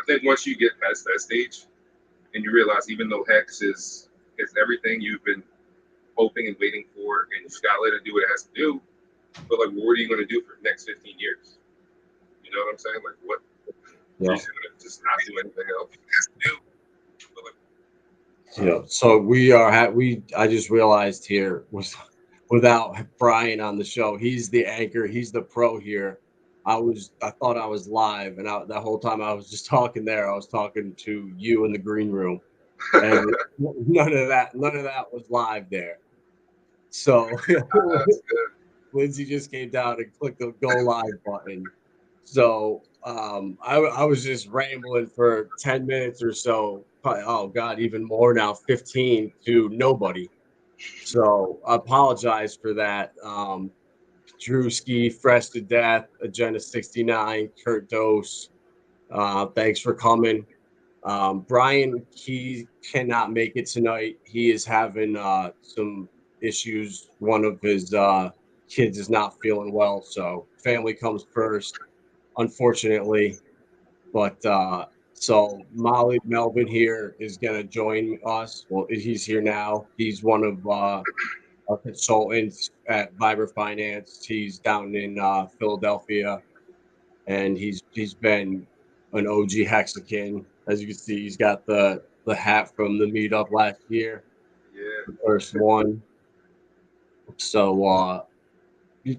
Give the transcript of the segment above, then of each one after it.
I think once you get past that stage and you realize even though Hex is everything you've been hoping and waiting for, and you just gotta let it do what it has to do. But like, what are you gonna do for the next 15 years? You know what I'm saying? Like, what? You're Yeah. just gonna just not do anything else? But like, Yeah. So we are. I just realized here was without Brian on the show. He's the anchor. He's the pro here. I thought I was live, and that whole time I was just talking there. I was talking to you in the green room, and none of that was live there. So that's good. Lindsay just came down and clicked the go live button. So I was just rambling for 10 minutes or so. Probably, oh God, even more now, 15 to nobody. So I apologize for that. Drewski, Fresh to Death, Agenda 69, Kurt Dose. Thanks for coming. Brian, he cannot make it tonight. He is having some issues. One of his kids is not feeling well, so family comes first, unfortunately. But so Molly Melvin here is going to join us. Well, he's here now. He's one of our consultants at Viber Finance. He's down in Philadelphia, and he's been an OG Hexican. As you can see, he's got the hat from the meetup last year, Yeah. the first one. So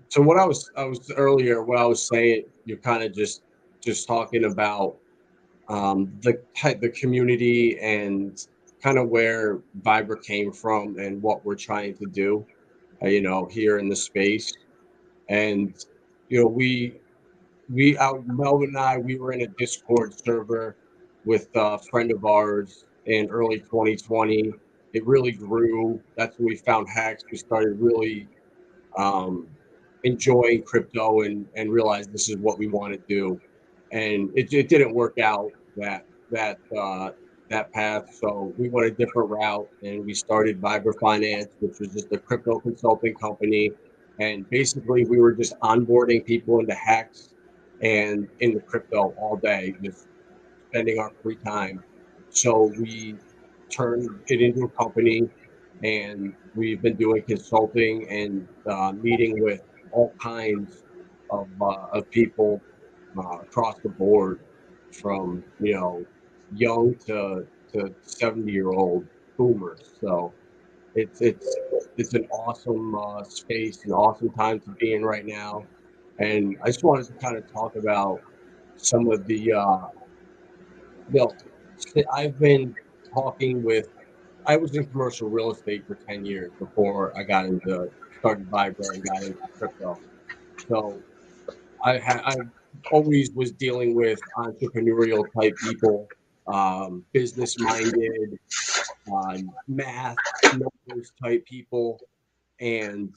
so what I was earlier, what I was saying, you're kind of just talking about the community and kind of where Viber came from and what we're trying to do, here in the space. And Melvin and I, we were in a Discord server with a friend of ours in early 2020. It really grew. That's when we found Hex. We started really um, enjoying crypto and realized this is what we want to do. And it didn't work out that uh, that path. So we went a different route, and we started Viber Finance, which was just a crypto consulting company. And basically, we were just onboarding people into Hex and into crypto all day, just spending our free time. So we turned it into a company, and we've been doing consulting and meeting with all kinds of people across the board, from young to 70-year old boomers. So it's an awesome space, an awesome time to be in right now. And I just wanted to kind of talk about some of well, I've been talking with. I was in commercial real estate for 10 years before I started Vibra and got into crypto. So I always was dealing with entrepreneurial type people, business minded, math numbers type people, and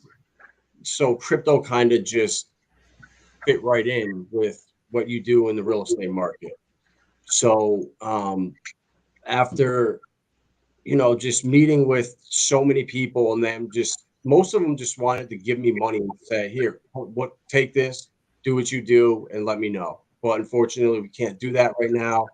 so crypto kind of just fit right in with what you do in the real estate market. So after just meeting with so many people, and then just most of them just wanted to give me money and say, "Here, what take this, do what you do, and let me know." But unfortunately, we can't do that right now.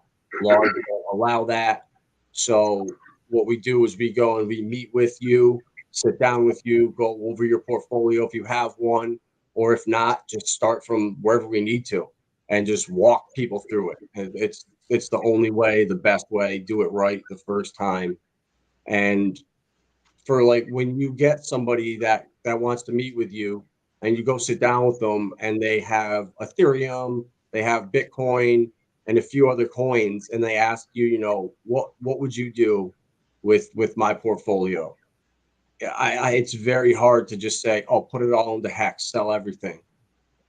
Laws don't allow that. So what we do is we go and we meet with you, sit down with you, go over your portfolio if you have one, or if not, just start from wherever we need to, and just walk people through it. And it's the only way, the best way. Do it right the first time. And for like when you get somebody that wants to meet with you, and you go sit down with them, and they have Ethereum, they have Bitcoin and a few other coins, and they ask you, what would you do with my portfolio? It's very hard to just say, oh, put it all into Hex, sell everything.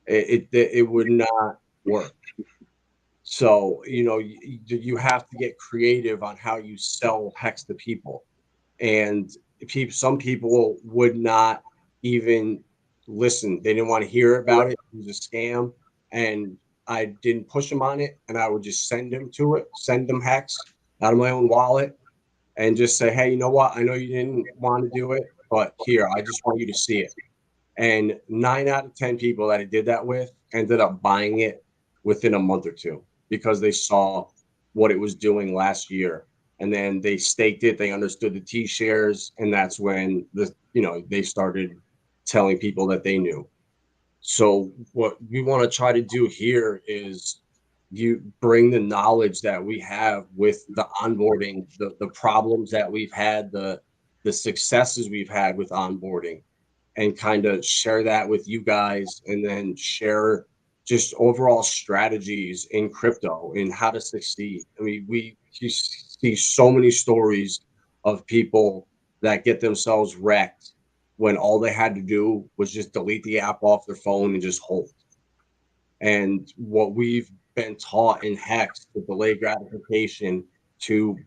It would not work. So you have to get creative on how you sell Hex to people. And some people would not even listen. They didn't want to hear about it. It was a scam, and I didn't push them on it. And I would just send them Hex out of my own wallet, and just say, "Hey, you know what? I know you didn't want to do it, but here, I just want you to see it." And 9 out of 10 people that I did that with ended up buying it within a month or two, because they saw what it was doing last year. And then they staked it. They understood the T shares. And that's when they started telling people that they knew. So what we want to try to do here is you bring the knowledge that we have with the onboarding, the problems that we've had, the successes we've had with onboarding, and kind of share that with you guys, and then share just overall strategies in crypto and how to succeed. I mean, you see so many stories of people that get themselves wrecked when all they had to do was just delete the app off their phone and just hold. And what we've been taught in Hex, the delayed gratification, to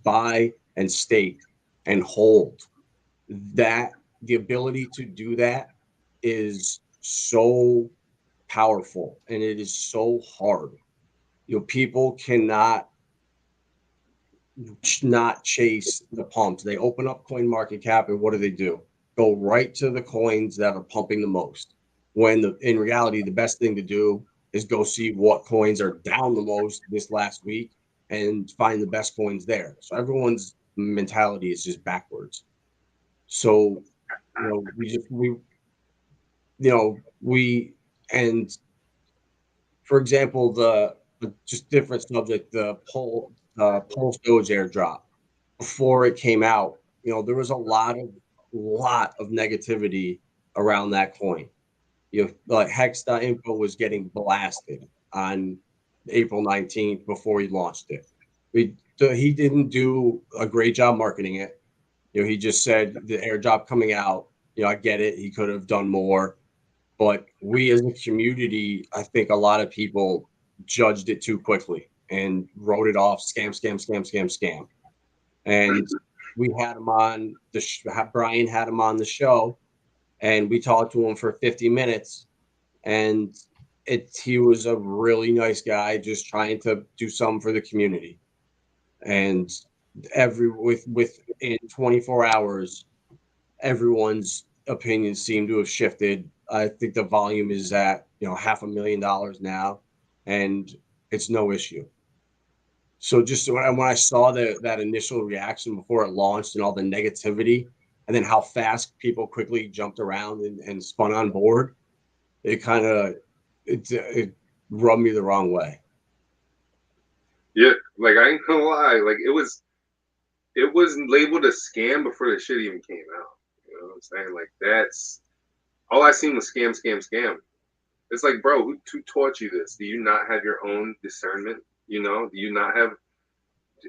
buy and stake and hold, that the ability to do that is so powerful, and it is so hard. People cannot not chase the pumps. They open up CoinMarketCap, and what do? Go right to the coins that are pumping the most. When in reality, the best thing to do is go see what coins are down the most this last week and find the best coins there. So everyone's mentality is just backwards. So, and for example, the just different subject, the PulseDoge airdrop, before it came out, there was a lot of negativity around that coin. Like Hex.info was getting blasted on April 19th before he launched it. He didn't do a great job marketing it. He just said the airdrop coming out. I get it. He could have done more, but we as a community, I think a lot of people judged it too quickly and wrote it off. Scam. And we had him on Brian had him on the show, and we talked to him for 50 minutes. And he was a really nice guy, just trying to do something for the community. And within 24 hours, everyone's opinion seemed to have shifted. I think the volume is at $500,000 now, and it's no issue. So just when I saw that initial reaction before it launched and all the negativity, and then how fast people quickly jumped around and spun on board, it kind of it rubbed me the wrong way. Yeah, like I ain't gonna lie, like it wasn't labeled a scam before the shit even came out. You know what I'm saying? Like that's all I seen was scam. It's like, bro, who taught you this? Do you not have your own discernment? Do you not have?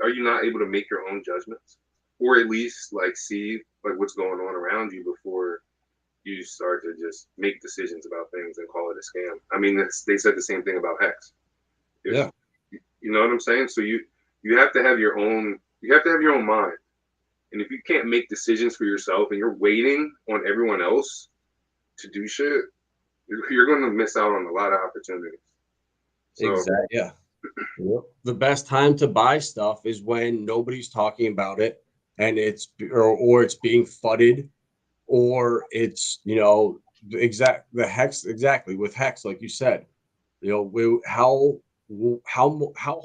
Are you not able to make your own judgments, or at least like see like what's going on around you before you start to just make decisions about things and call it a scam? I mean, they said the same thing about Hex. Yeah. You know what I'm saying? So you have to have your own. You have to have your own mind. And if you can't make decisions for yourself and you're waiting on everyone else to do shit, you're going to miss out on a lot of opportunities. So, exactly. Yeah. The best time to buy stuff is when nobody's talking about it, and it's or it's being fudded, or it's exactly with Hex, like you said. How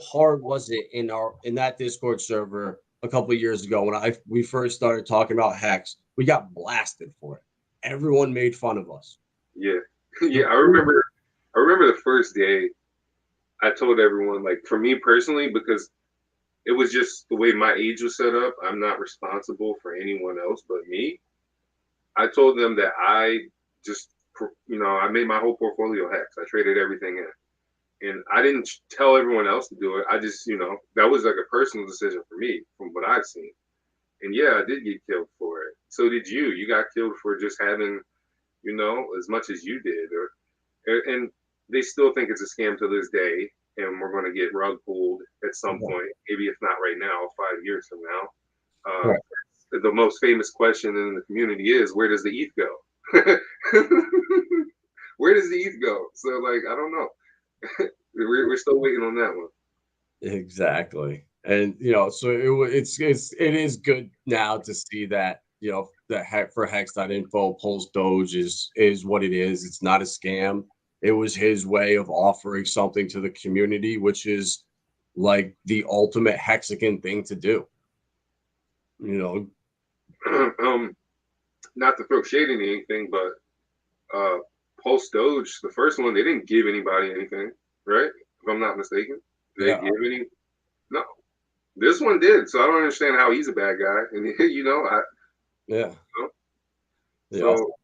hard was it in that Discord server a couple of years ago when we first started talking about Hex? We got blasted for it. Everyone made fun of us. Yeah. I remember the first day I told everyone, like, for me personally, because it was just the way my age was set up, I'm not responsible for anyone else but me. I told them that I just I made my whole portfolio Hex. I traded everything in. And I didn't tell everyone else to do it. I just, that was like a personal decision for me from what I've seen. And yeah, I did get killed for it. So did you. You got killed for just having, as much as you did. And they still think it's a scam to this day. And we're going to get rug pulled at some point, maybe if not right now, 5 years from now. Right. The most famous question in the community is, where does the ETH go? Where does the ETH go? So, like, I don't know. We're still waiting on that one. Exactly. And so it is good now to see that that for Hex.info, PulseDoge is what it is. It's not a scam. It was his way of offering something to the community, which is like the ultimate Hexican thing to do. You know, Not to throw shade in anything, but PulseDoge, the first one, they didn't give anybody anything, right? If I'm not mistaken, did they give any? No, this one did. So I don't understand how he's a bad guy. And you know, yeah. You know? So,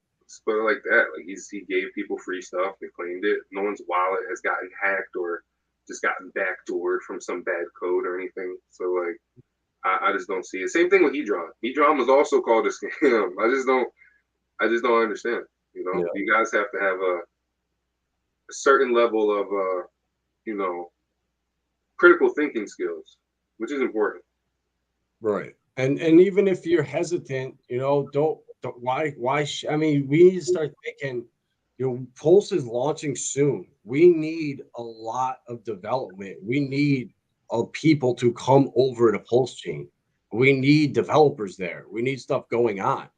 but like that, like he gave people free stuff. They claimed it. No one's wallet has gotten hacked or just gotten backdoored from some bad code or anything. So like, I just don't see it. Same thing with Hedron. Hedron was also called a scam. I just don't understand. You know, you guys have to have a certain level of you know, critical thinking skills, which is important. Right. And even if you're hesitant, you know, don't why I mean, we need to start thinking, you know, Pulse is launching soon. We need a lot of development. We need people to come over to Pulse Chain. We need developers there. We need stuff going on.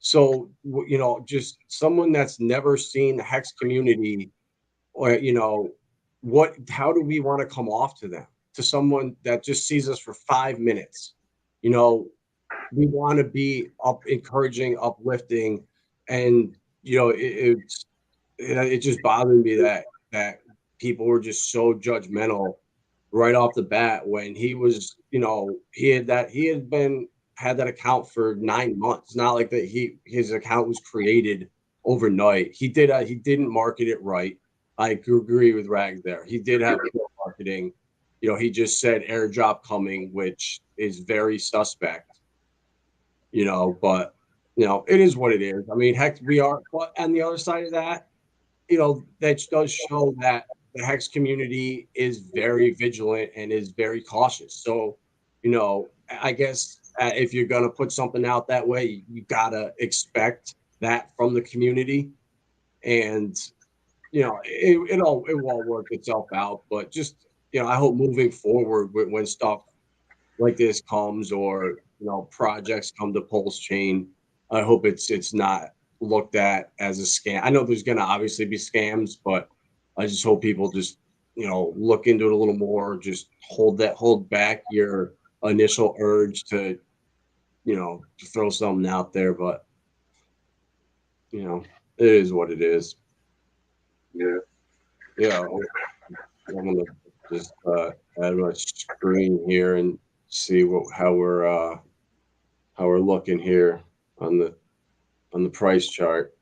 So, you know, just someone that's never seen the Hex community, or, you know, how do we want to come off to them? To someone that just sees us for 5 minutes, you know, we want to be encouraging, uplifting, and you know, it just bothered me that people were just so judgmental right off the bat when he was, you know, he had that account for 9 months. It's not like that his account was created overnight. He didn't market it right. I agree with Rag there. He did have poor marketing. You know, he just said airdrop coming, which is very suspect. You know, but you know, it is what it is. I mean, heck, we are. But on the other side of that, you know, that does show that the Hex community is very vigilant and is very cautious. So, you know, I guess if you're going to put something out that way, you got to expect that from the community. And, you know, it will all work itself out. But just, you know, I hope moving forward when stuff like this comes, or, you know, projects come to Pulse Chain, I hope it's not looked at as a scam. I know there's going to obviously be scams, but I just hope people just, you know, look into it a little more. Just hold back your initial urge to, you know, to throw something out there. But you know, it is what it is. Yeah. I'm gonna just add my screen here and see how we're looking here on the price chart.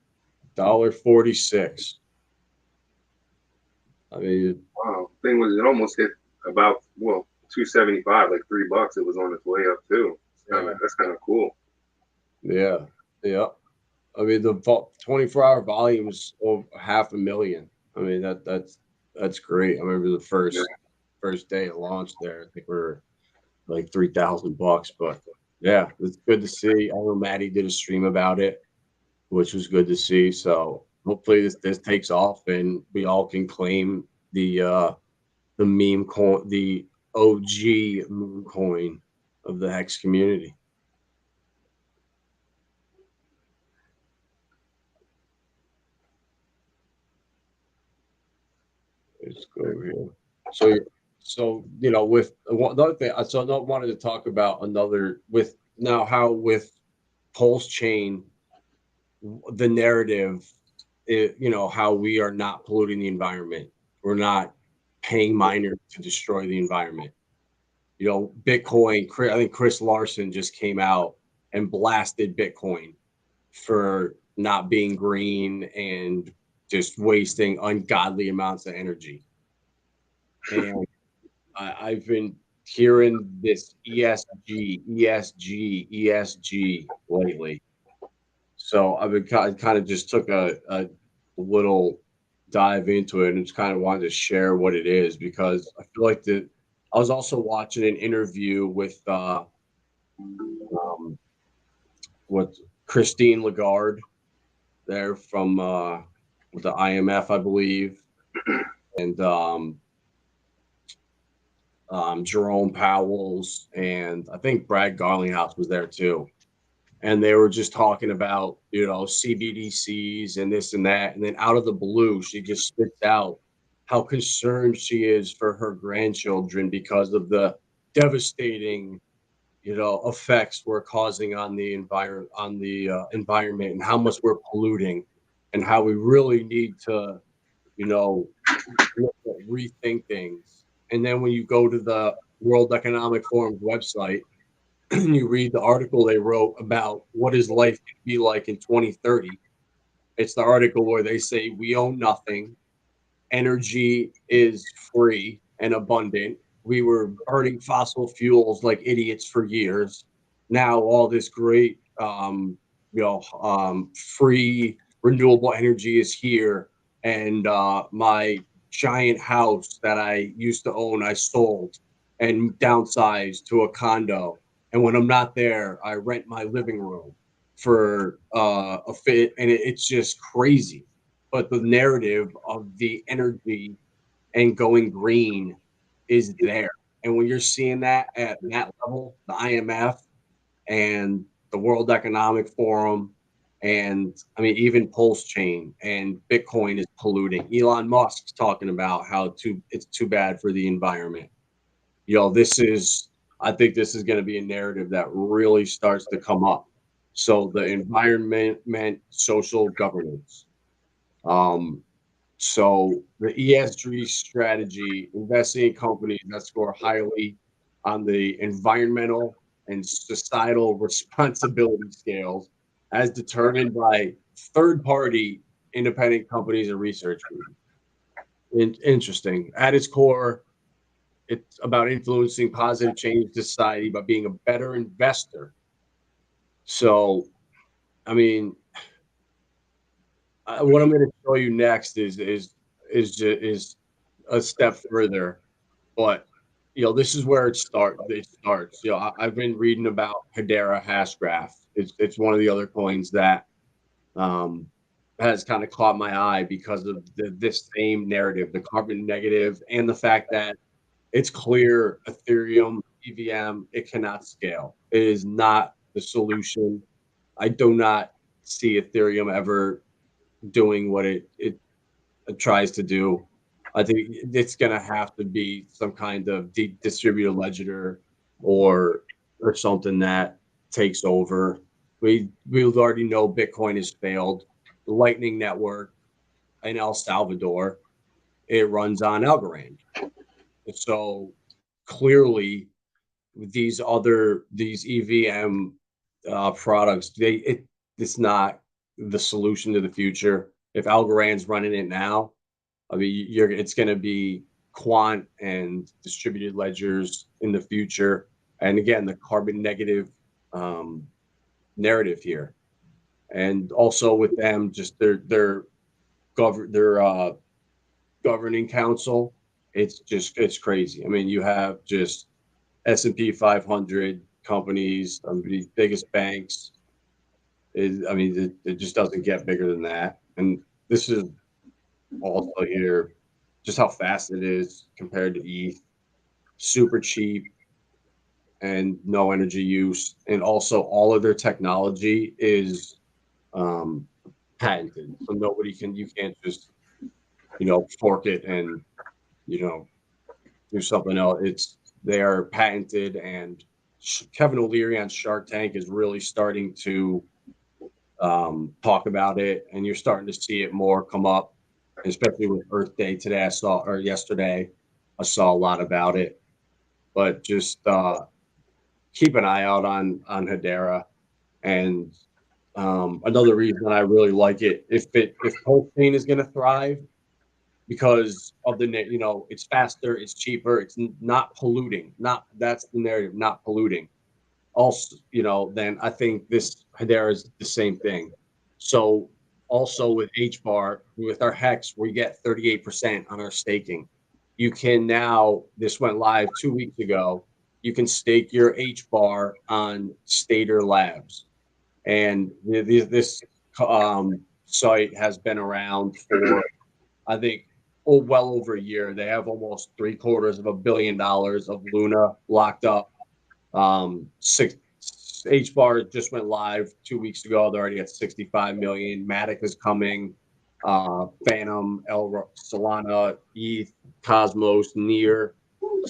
$1.46. I mean, wow. Thing was, it almost hit about 275, like $3. It was on its way up too. That's kind of cool. Yeah. I mean, the 24-hour volume is over 500,000. I mean, that's great. I remember the first day it launched there. I think we were like $3,000, but yeah, it's good to see. I know Maddie did a stream about it, which was good to see. So hopefully this takes off and we all can claim the meme coin, the OG meme coin of the Hex community. Let's go over here. So you know, with another thing, I wanted to talk about another with now how with Pulse Chain, the narrative, you know, how we are not polluting the environment. We're not paying miners to destroy the environment. You know, Bitcoin. I think Chris Larson just came out and blasted Bitcoin for not being green and just wasting ungodly amounts of energy. And I've been hearing this ESG lately. So I've been kind of just took a little dive into it and just kind of wanted to share what it is, because I feel like I was also watching an interview with what Christine Lagarde there from the IMF, I believe, and Jerome Powell's, and I think Brad Garlinghouse was there too. And they were just talking about, you know, CBDCs and this and that. And then out of the blue, she just spits out how concerned she is for her grandchildren because of the devastating, effects we're causing on the environment, and how much we're polluting, and how we really need to, you know, rethink things. And then when you go to the World Economic Forum's website and you read the article they wrote about what is life going to be like in 2030, it's the article where they say we own nothing, energy is free and abundant. We were burning fossil fuels like idiots for years. Now all this great, free renewable energy is here, and my giant house that I used to own, I sold and downsized to a condo. And when I'm not there, I rent my living room for a fit, and it's just crazy. But the narrative of the energy and going green is there. And when you're seeing that at that level, the IMF and the World Economic Forum, and I mean, even Pulse Chain and Bitcoin is polluting. Elon Musk's talking about how it's too bad for the environment. I think this is going to be a narrative that really starts to come up. So the environment meant social governance. Um, so the ESG strategy, investing in companies that score highly on the environmental and societal responsibility scales, as determined by third-party independent companies and research groups. Interesting. At its core, it's about influencing positive change in society by being a better investor. So, I mean, what I'm going to show you next is a step further, but this is where It starts. I've been reading about Hedera Hashgraph. It's one of the other coins that um, has kind of caught my eye because of this same narrative, the carbon negative, and the fact that it's clear Ethereum EVM, it cannot scale. It is not the solution. I do not see Ethereum ever doing what it tries to do. I think it's going to have to be some kind of distributed ledger or something that takes over. We already know Bitcoin has failed. The Lightning Network in El Salvador, it runs on Algorand. So clearly, these EVM products, it's not the solution to the future. If Algorand's running it now, I mean, it's going to be quant and distributed ledgers in the future. And again, the carbon negative narrative here, and also with them, just their governing council. It's crazy. I mean, you have just S&P 500 companies, the biggest banks. It just doesn't get bigger than that. And this is also here, just how fast it is compared to ETH. Super cheap and no energy use. And also all of their technology is patented. So you can't just, fork it and, do something else. They are patented, and Kevin O'Leary on Shark Tank is really starting to talk about it, and you're starting to see it more come up, especially with Earth Day today. Yesterday, I saw a lot about it. But just keep an eye out on Hedera, and another reason I really like it, if Pulse Chain is going to thrive because of it's faster, it's cheaper, it's not polluting. That's the narrative, not polluting. Also, then I think this Hedera is the same thing. So also with HBAR, with our Hex, we get 38% on our staking. You can now, this went live 2 weeks ago, you can stake your HBAR on Stater Labs. And this site has been around for, I think, well over a year. They have almost $750 million of Luna locked up. HBAR just went live 2 weeks ago. They're already at 65 million. Matic is coming. Phantom, Solana, ETH, Cosmos, Near.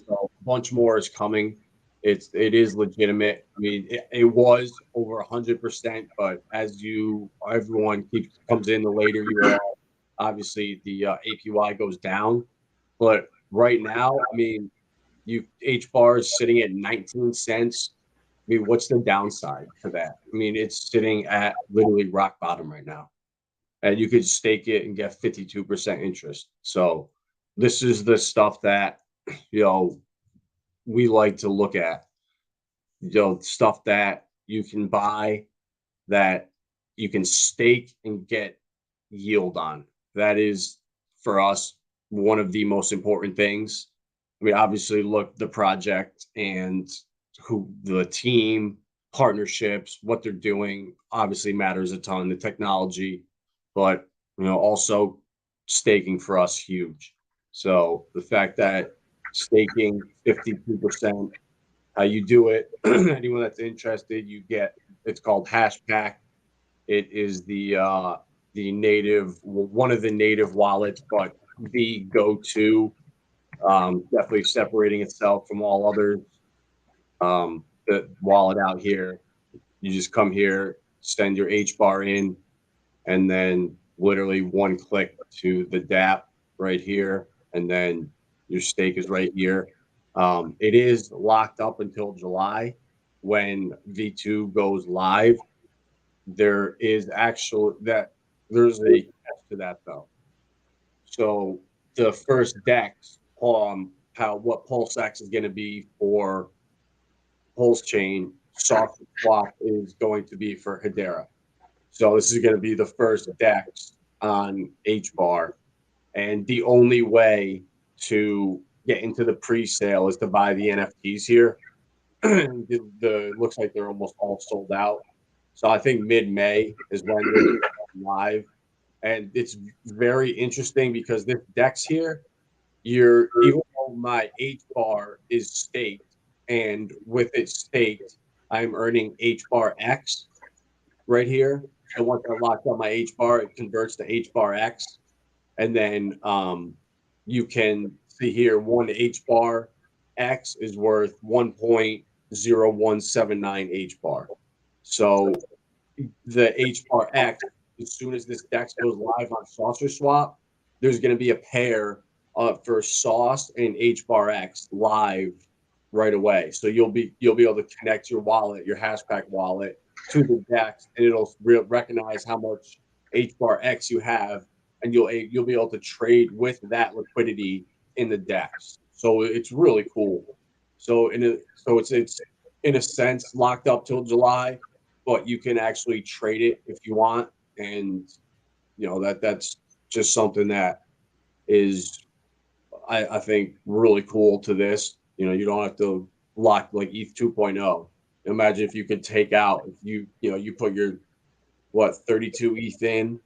So a bunch more is coming. It is legitimate. I mean, it was over 100%, but as everyone comes in, the later you are, obviously the APY goes down. But right now, I mean, HBAR is sitting at 19 cents. I mean, what's the downside to that? I mean, it's sitting at literally rock bottom right now, and you could stake it and get 52% interest. So this is the stuff that we like to look at. Stuff that you can buy, that you can stake and get yield on. That is, for us, one of the most important things. I mean, obviously, look, the project and who the team, partnerships, what they're doing obviously matters a ton, the technology, but also staking for us huge. So the fact that staking 52%, how you do it, anyone that's interested, it's called Hashpack. It is the native, one of the native wallets, but the go-to, definitely separating itself from all others. The wallet out here, you just come here, send your HBAR in, and then literally one click to the DApp right here, and then your stake is right here. It is locked up until July when V2 goes live. There's a catch to that though. So the first DEX, what PulseX is going to be for Pulse Chain, soft swap is going to be for Hedera. So this is going to be the first DEX on HBAR, and the only way to get into the pre-sale is to buy the NFTs here. Looks like they're almost all sold out. So I think mid-May is when they're live. And it's very interesting because this DEX here, even though my HBAR is staked, and with it staked, I'm earning HBAR X right here. So once I lock up my HBAR, it converts to HBAR X. And then you can see here, one HBAR X is worth 1.0179 HBAR. So the HBAR X, as soon as this DEX goes live on Saucer Swap, there's going to be a pair for Sauce and HBAR X live right away. So you'll be able to connect your wallet, your Hashpack wallet, to the DEX, and it'll recognize how much HBAR X you have, and you'll be able to trade with that liquidity in the DEX. So it's really cool. So it's in a sense locked up till July, but you can actually trade it if you want, and that's just something that is, I think, really cool to this. You don't have to lock like ETH 2.0. Imagine if you could take out, if you put your 32 ETH in,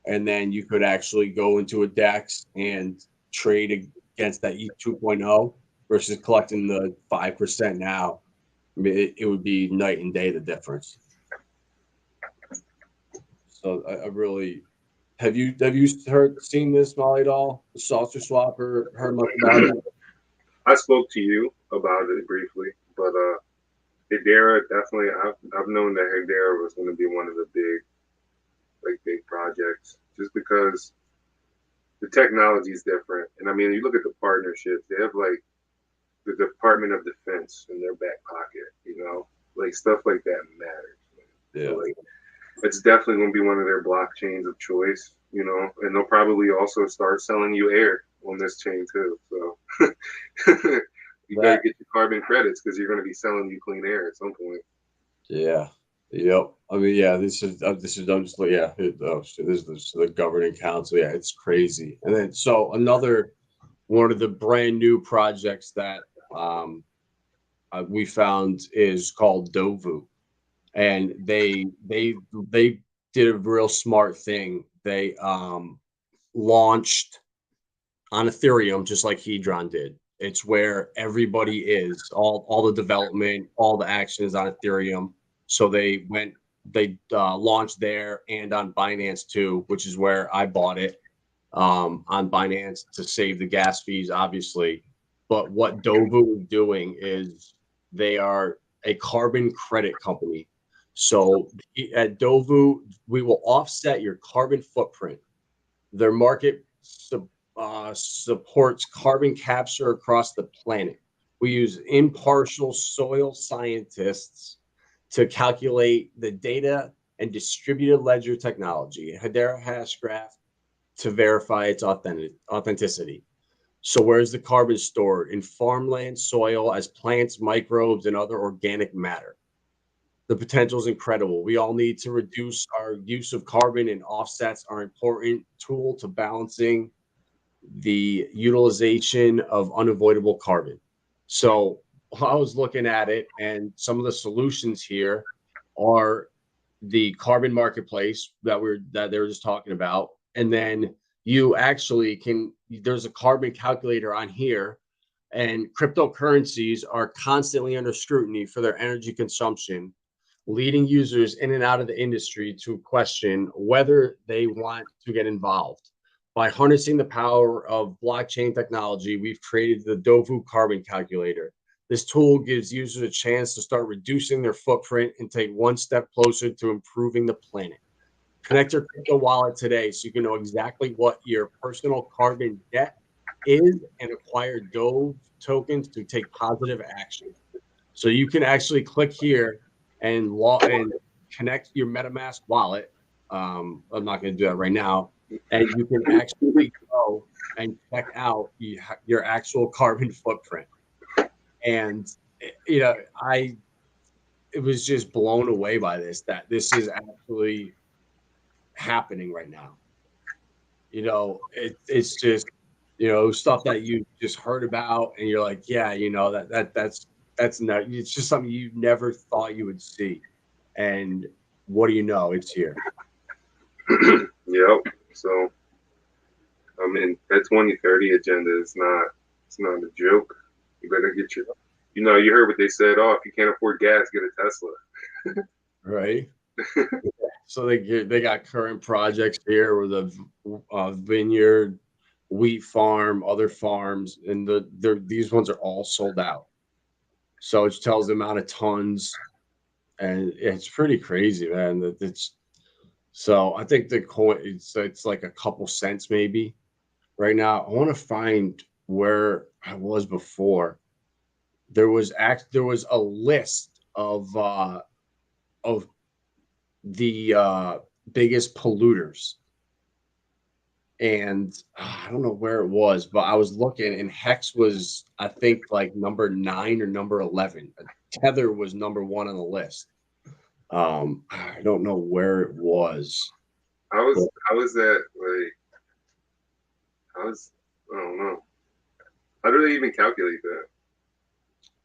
and then you could actually go into a DEX and trade against that ETH 2.0 versus collecting the 5% now. I mean, it would be night and day, the difference. So I really, have you seen this, Molly, at all? The Saucer Swap, or heard much about it? I spoke to you about it briefly, but Hedera, definitely, I've known that Hedera was going to be one of the big projects, just because the technology is different. And I mean, you look at the partnerships, they have like the Department of Defense in their back pocket, like stuff like that matters. Yeah. So, like, it's definitely going to be one of their blockchains of choice, and they'll probably also start selling you air on this chain too. So you better get your carbon credits, because you're going to be selling you clean air at some point. Yeah. Yep. I mean, yeah, this is I'm just yeah. This is the governing council. Yeah, it's crazy. And then so another one of the brand new projects that we found is called Dovu, and they did a real smart thing. They launched on Ethereum just like Hedron did. It's where everybody is, all the development, all the action is on Ethereum. So they went launched there and on Binance too, which is where I bought it on Binance to save the gas fees, obviously. But what Dovu is doing is they are a carbon credit company. So at Dovu, we will offset your carbon footprint. Their market supports carbon capture across the planet. We use impartial soil scientists to calculate the data and distributed ledger technology, Hedera Hashgraph, to verify its authenticity. So where's the carbon stored? In farmland soil as plants, microbes, and other organic matter. The potential is incredible. We all need to reduce our use of carbon, and offsets are an important tool to balancing the utilization of unavoidable carbon. So I was looking at it, and some of the solutions here are the carbon marketplace that they were just talking about. And then you actually there's a carbon calculator on here, and cryptocurrencies are constantly under scrutiny for their energy consumption, leading users in and out of the industry to question whether they want to get involved. By harnessing the power of blockchain technology, we've created the Dovu Carbon Calculator. This tool gives users a chance to start reducing their footprint and take one step closer to improving the planet. Connect your crypto wallet today so you can know exactly what your personal carbon debt is and acquire Dove tokens to take positive action. So you can actually click here and connect your MetaMask wallet. I'm not going to do that right now. And you can actually go and check out your actual carbon footprint. And, it was just blown away by that this is actually happening right now. It's just, stuff that you just heard about and you're like, yeah, that's not, it's just something you never thought you would see. And what do you know? It's here. Yep. So, I mean, that 2030 agenda it's not a joke. You better get you heard what they said. Oh, if you can't afford gas, get a Tesla. Right. So they got current projects here with a vineyard, wheat farm, other farms, and these ones are all sold out. So it tells the amount of tons, and it's pretty crazy, man. So I think the coin it's like a couple cents maybe right now. I want to find where I was before. There was a list of the biggest polluters, and I don't know where it was, but I was looking, and Hex was, I think, like number 9 or number 11. Tether was number 1 on the list. I don't know where it was. I don't know. How do they even calculate that?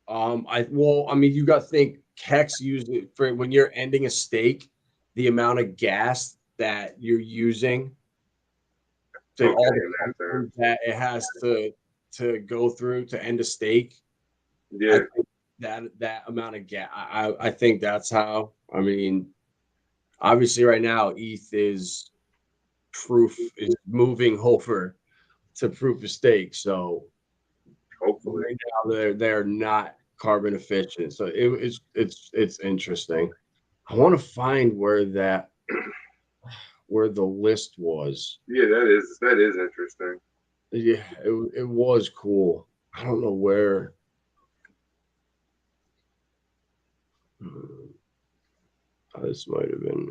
You got to think Hex used it for when you're ending a stake, the amount of gas that you're using, all the that it has to go through to end a stake. Yeah. That amount of gas. I think that's how. I mean, obviously, right now, ETH is moving over to proof of stake. So hopefully, right now they're not carbon efficient. So it's interesting. I want to find where the list was. Yeah, that is interesting. Yeah, it was cool. I don't know where. This might have been.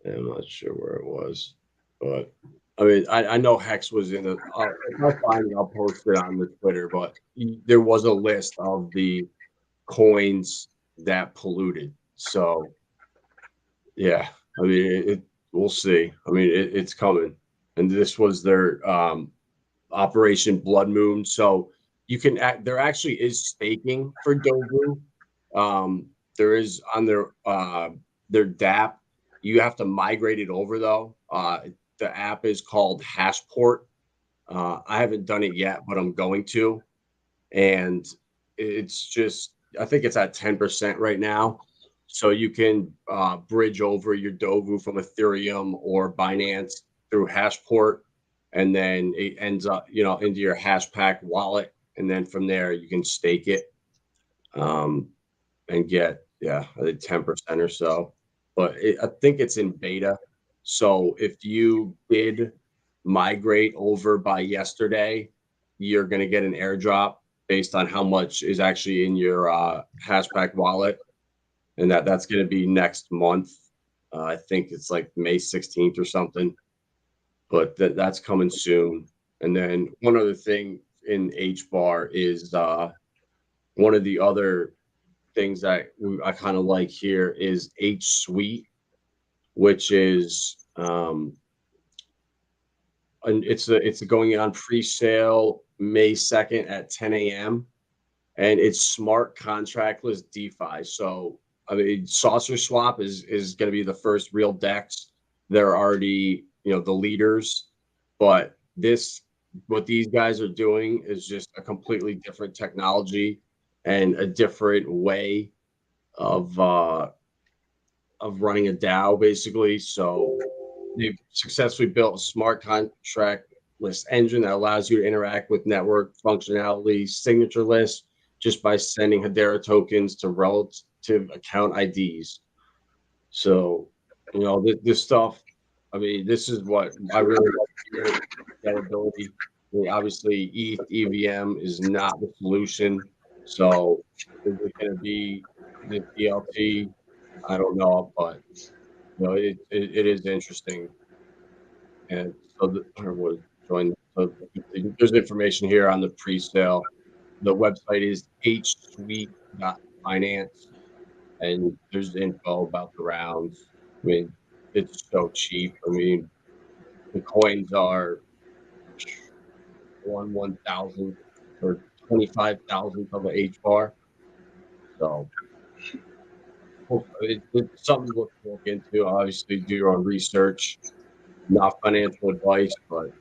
I'm not sure where it was, but I mean, I know Hex was in it. If I find it, I'll post it on the Twitter. But there was a list of the coins that polluted. So, yeah, I mean, we'll see. I mean, it's coming, and this was their Operation Blood Moon. So you can there actually is staking for Dovu. There is on their DApp. You have to migrate it over though. the app is called Hashport. I haven't done it yet, but I'm going to. And it's just, I think it's at 10% right now. So you can bridge over your Dovu from Ethereum or Binance through Hashport, and then it ends up, into your Hashpack wallet. And then from there, you can stake it and get, I think 10% or so. But I think it's in beta. So if you did migrate over by yesterday, you're going to get an airdrop based on how much is actually in your Hashpack wallet. And that's going to be next month. I think it's like May 16th or something, but that's coming soon. And then one other thing in HBAR is one of the other things that I kind of like here is H Suite, which is and it's going on pre-sale May 2nd at 10 a.m. and it's smart contractless DeFi. So I mean, Saucer Swap is going to be the first real DEX. They're already the leaders, but what these guys are doing is just a completely different technology and a different way of running a DAO, basically. So they've successfully built a smart contractless engine that allows you to interact with network functionality, signature lists, just by sending Hedera tokens to relative account IDs. So, this stuff, I mean, this is what I really like here, scalability. I mean, obviously, ETH EVM is not the solution. So, is it going to be the DLT? I don't know, but it is interesting. And so there's information here on the pre-sale. The website is hsuite.finance, and there's info about the rounds. I mean, it's so cheap. I mean, the coins are 1/1000th or 25,000th of an HBAR. So it's something to look into. Obviously, do your own research. Not financial advice, but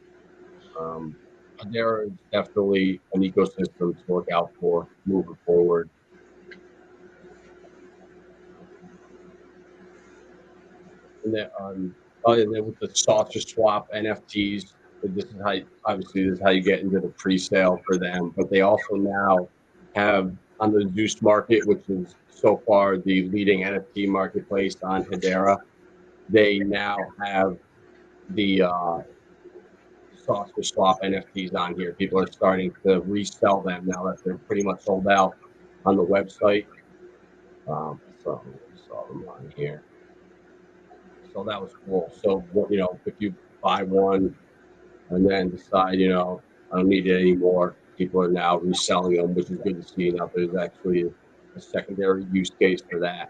there is definitely an ecosystem to look out for moving forward. And then with the Saucer Swap NFTs, this is how you get into the pre-sale for them. But they also now have on the Zeus market, which is so far the leading NFT marketplace on Hedera. They now have the Saucer Swap NFTs on here. People are starting to resell them now that they're pretty much sold out on the website. So I saw them on here. So that was cool. So if you buy one and then decide, I don't need it anymore, people are now reselling them, which is good to see. Now there's actually a secondary use case for that.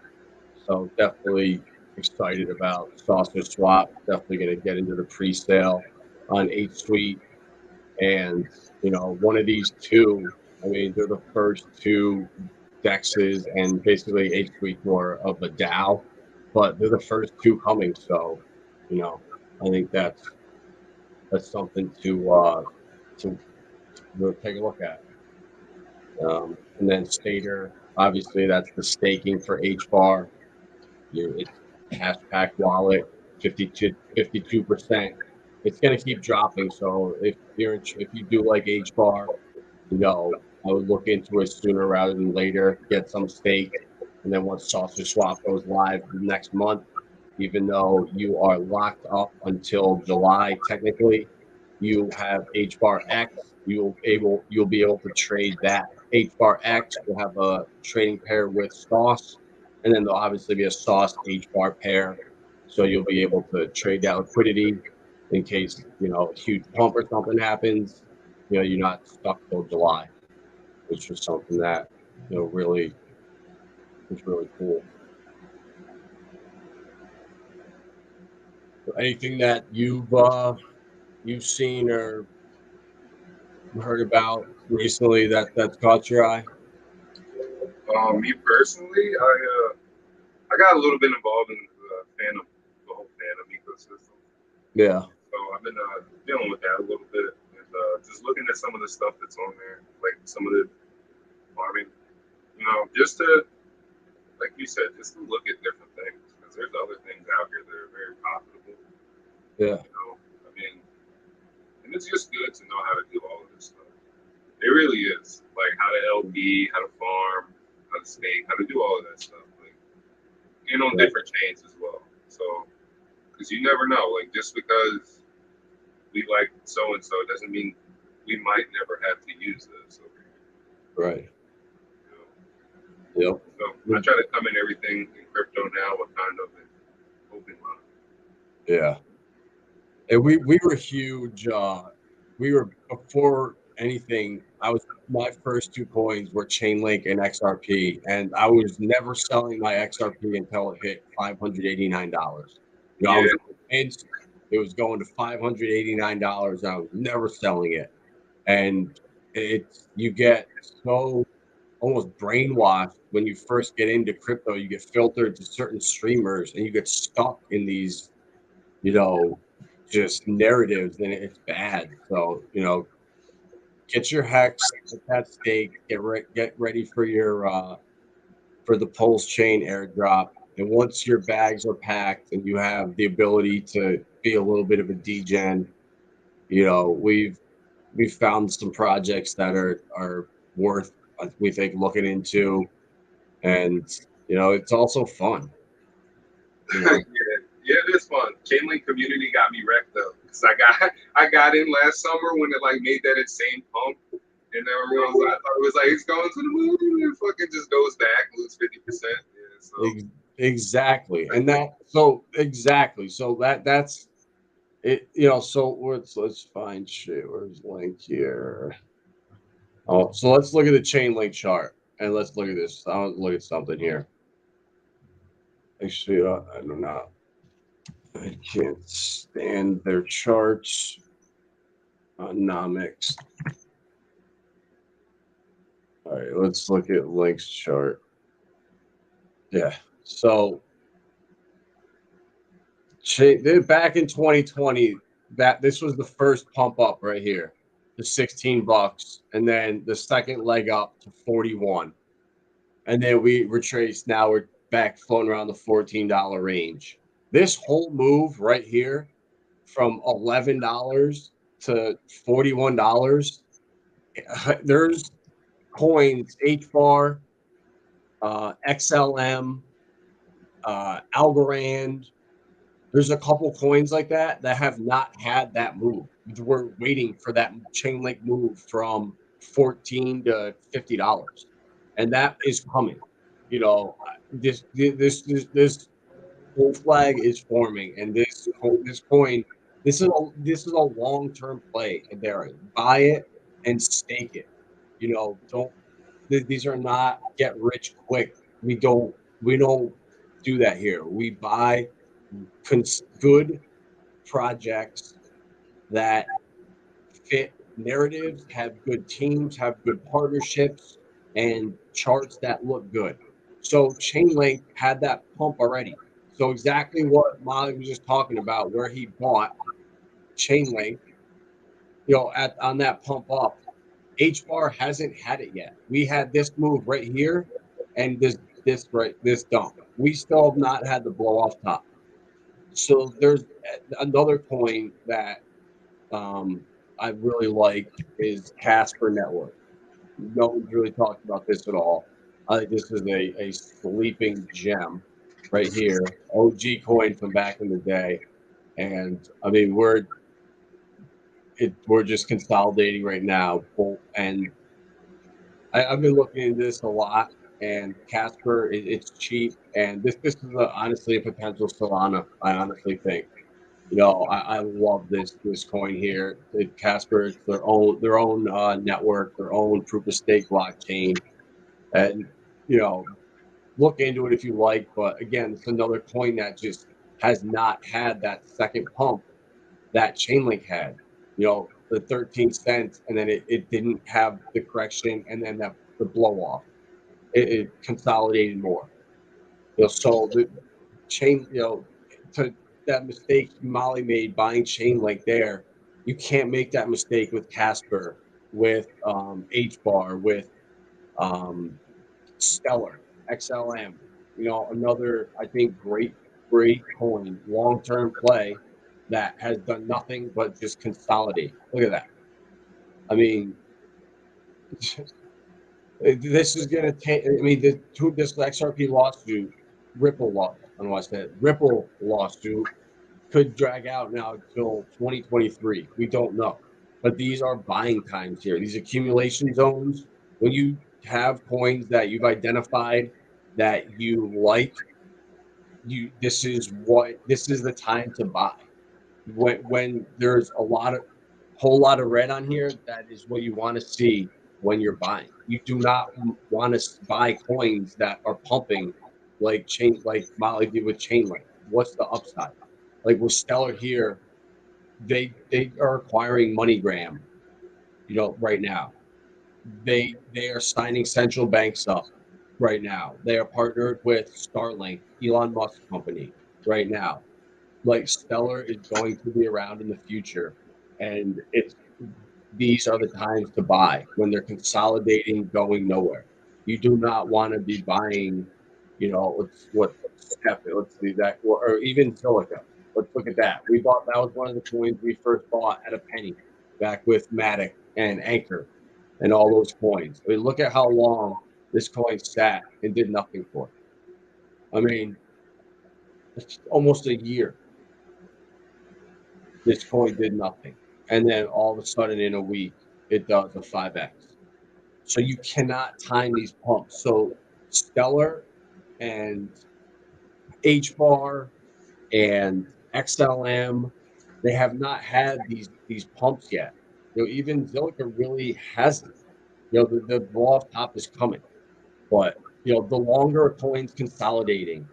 So definitely excited about Saucer Swap. Definitely going to get into the pre-sale on H Suite. And, one of these two, I mean, they're the first two DEXs, and basically H Suite more of a DAO, but they're the first two coming. So, I think that's something to take a look at. And then Stater, obviously that's the staking for HBAR. It's Hashpack wallet, 52%. It's going to keep dropping. So if you do like HBAR, I would look into it sooner rather than later, get some stake. And then once Saucer Swap goes live next month, even though you are locked up until July, technically, you have HBAR X. You'll be able to trade that. HBAR X will have a trading pair with Sauce, and then there'll obviously be a Sauce HBAR pair. So you'll be able to trade that liquidity in case a huge pump or something happens. You're not stuck till July, which was something that really was really cool. So anything that you've seen or heard about recently that's caught your eye? Me personally, I got a little bit involved in the whole Phantom ecosystem. Yeah. So I've been dealing with that a little bit, and just looking at some of the stuff that's on there, like some of the, well, I mean, just to, like you said, just to look at different things, because there's other things out here that are very profitable. Yeah. I mean, and it's just good to know how to do all of this stuff. It really is, like how to LP, how to farm, how to stake, how to do all of that stuff, like, and on different chains as well. So, because you never know, like just because we like so and so doesn't mean we might never have to use this over here. Right. Yep. So I try to come in everything in crypto now with kind of an open mind. Yeah. And we were huge. We were, before anything, my first two coins were Chainlink and XRP, and I was never selling my XRP until it hit $589. I was convinced it was going to $589. I was never selling it, and you get so almost brainwashed when you first get into crypto. You get filtered to certain streamers, and you get stuck in these, just narratives, and it's bad. So, get your hex, get that stake, get ready for your for the Pulse chain airdrop. And once your bags are packed and you have the ability to be a little bit of a degen, we've found some projects that are worth, we think, looking into, and it's also fun. Yeah, it is fun. Chainlink community got me wrecked though, because I got in last summer when it like made that insane pump, and everyone I thought it was like it's going to the moon, and it fucking just goes back, lose 50%. Yeah, so. Exactly, and so that's it. So let's find shit. Where's link here? Oh, so let's look at the Chainlink chart, and let's look at this. I want to look at something here. Actually, I don't know. I can't stand their charts on Nomics. All right, let's look at Link's chart. Yeah, so back in 2020, this was the first pump up right here, the $16, and then the second leg up to 41, and then we retraced. Now we're back floating around the $14 range. This whole move right here, from $11 to $41, there's coins HBAR, XLM, Algorand. There's a couple coins like that have not had that move. We're waiting for that Chainlink move from $14 to $50, and that is coming. This whole flag is forming, and this coin. This is a long-term play, Hedera. Buy it and stake it. Don't. These are not get rich quick. We don't do that here. We buy good projects that fit narratives, have good teams, have good partnerships, and charts that look good. So Chainlink had that pump already. So exactly what Molly was just talking about, where he bought Chainlink, on that pump up, HBAR hasn't had it yet. We had this move right here, and this dump. We still have not had the blow off top. So there's another coin that I really like is Casper Network. No one's really talked about this at all. I think this is a sleeping gem right here. OG coin from back in the day. And I mean, we're just consolidating right now. And I've been looking into this a lot. And Casper, it's cheap. And this is honestly a potential Solana, I honestly think. I love this coin here. Casper, it's their own network, their own proof of stake blockchain, and look into it if you like. But again, it's another coin that just has not had that second pump that Chainlink had. The 13 cents, and then it didn't have the correction, and then the blow off. It consolidated more. So the chain, to that mistake Molly made buying Chainlink there, you can't make that mistake with Casper, with HBAR, with Stellar, XLM. Another, I think, great coin, long-term play that has done nothing but just consolidate. Look at that. I mean, this is going to take. I mean, this XRP lawsuit, I don't know why I said Ripple lawsuit could drag out now until 2023. We don't know, but these are buying times here. These accumulation zones. When you have coins that you've identified that you like, this is the time to buy. When there's whole lot of red on here, that is what you want to see when you're buying. You do not want to buy coins that are pumping like Molly did with Chainlink. What's the upside? Like with Stellar here, they are acquiring MoneyGram, right now. They are signing central banks up right now. They are partnered with Starlink, Elon Musk company, right now. Like Stellar is going to be around in the future, and these are the times to buy when they're consolidating, going nowhere. You do not want to be buying, let's see that, or even silica. Let's look at that. That was one of the coins we first bought at a penny back with Matic and Anchor and all those coins. I mean, look at how long this coin sat and did nothing for it. I mean, it's almost a year. This coin did nothing. And then all of a sudden in a week, it does a 5x. So you cannot time these pumps. So Stellar and HBAR and XLM, they have not had these pumps yet. Even Zilliqa really hasn't. The blow off top is coming. But the longer a coin's consolidating,